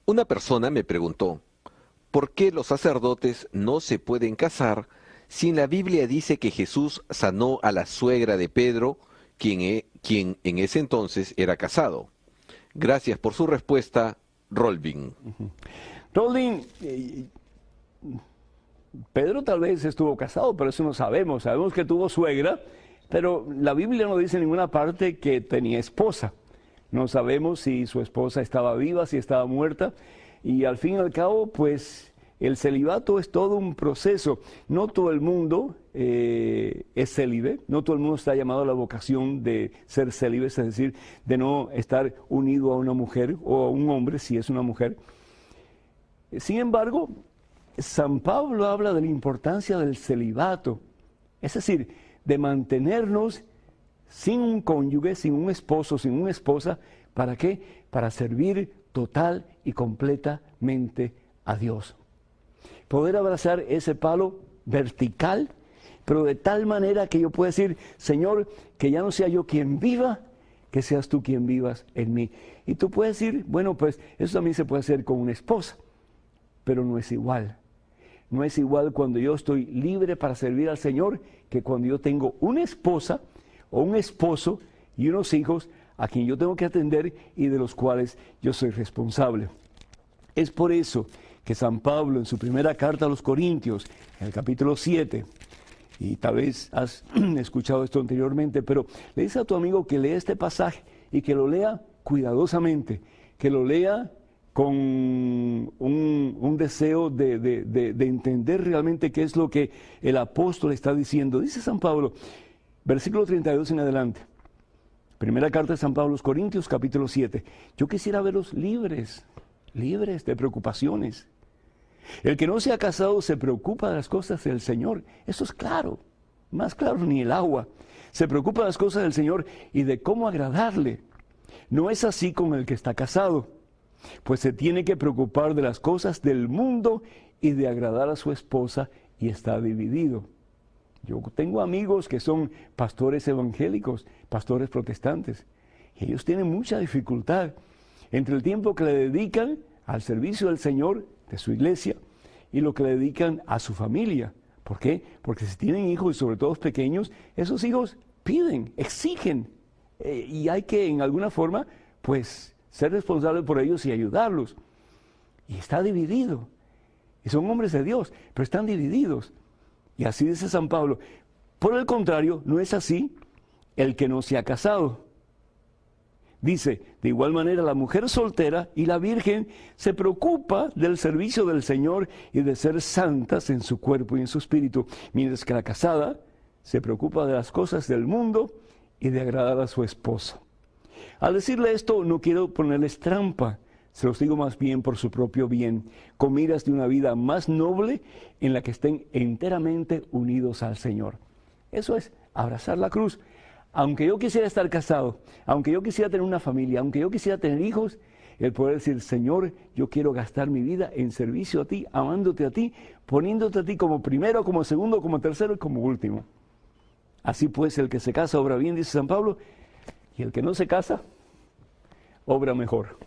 Una persona me preguntó, ¿por qué los sacerdotes no se pueden casar si en la Biblia dice que Jesús sanó a la suegra de Pedro, quien en ese entonces era casado? Gracias por su respuesta, Rolvin. Roldin, Pedro tal vez estuvo casado, pero eso no sabemos. Sabemos que tuvo suegra, pero la Biblia no dice en ninguna parte que tenía esposa. No sabemos si su esposa estaba viva, si estaba muerta. Y al fin y al cabo, pues el celibato es todo un proceso. No todo el mundo es célibe, no todo el mundo está llamado a la vocación de ser célibe, es decir, de no estar unido a una mujer o a un hombre si es una mujer. Sin embargo, San Pablo habla de la importancia del celibato, es decir, de mantenernos sin un cónyuge, sin un esposo, sin una esposa. ¿Para qué? Para servir total y completamente a Dios. Poder abrazar ese palo vertical, pero de tal manera que yo pueda decir, Señor, que ya no sea yo quien viva, que seas tú quien vivas en mí. Y tú puedes decir, bueno, pues eso también se puede hacer con una esposa, pero no es igual. No es igual cuando yo estoy libre para servir al Señor que cuando yo tengo una esposa o un esposo y unos hijos a quien yo tengo que atender y de los cuales yo soy responsable. Es por eso que San Pablo en su primera carta a los Corintios, en el capítulo 7, y tal vez has escuchado esto anteriormente, pero le dice a tu amigo que lea este pasaje y que lo lea cuidadosamente, que lo lea con un deseo de entender realmente qué es lo que el apóstol está diciendo. Dice San Pablo, versículo 32 en adelante, primera carta de San Pablo a los Corintios, capítulo 7. Yo quisiera verlos libres de preocupaciones. El que no se ha casado se preocupa de las cosas del Señor. Eso es claro, más claro ni el agua. Se preocupa de las cosas del Señor y de cómo agradarle. No es así con el que está casado, pues se tiene que preocupar de las cosas del mundo y de agradar a su esposa y está dividido. Yo tengo amigos que son pastores evangélicos, pastores protestantes, y ellos tienen mucha dificultad entre el tiempo que le dedican al servicio del Señor, de su iglesia, y lo que le dedican a su familia. ¿Por qué? Porque si tienen hijos, y sobre todo pequeños, esos hijos piden, exigen, y hay que en alguna forma, pues, ser responsable por ellos y ayudarlos. Y está dividido. Y son hombres de Dios, pero están divididos. Y así dice San Pablo. Por el contrario, no es así el que no se ha casado. Dice, de igual manera la mujer soltera y la virgen se preocupa del servicio del Señor y de ser santas en su cuerpo y en su espíritu, mientras que la casada se preocupa de las cosas del mundo y de agradar a su esposo. Al decirle esto, no quiero ponerles trampa, se los digo más bien por su propio bien, con miras de una vida más noble en la que estén enteramente unidos al Señor. Eso es abrazar la cruz. Aunque yo quisiera estar casado, aunque yo quisiera tener una familia, aunque yo quisiera tener hijos, el poder decir, Señor, yo quiero gastar mi vida en servicio a ti, amándote a ti, poniéndote a ti como primero, como segundo, como tercero y como último. Así pues, el que se casa obra bien, dice San Pablo, y el que no se casa, obra mejor.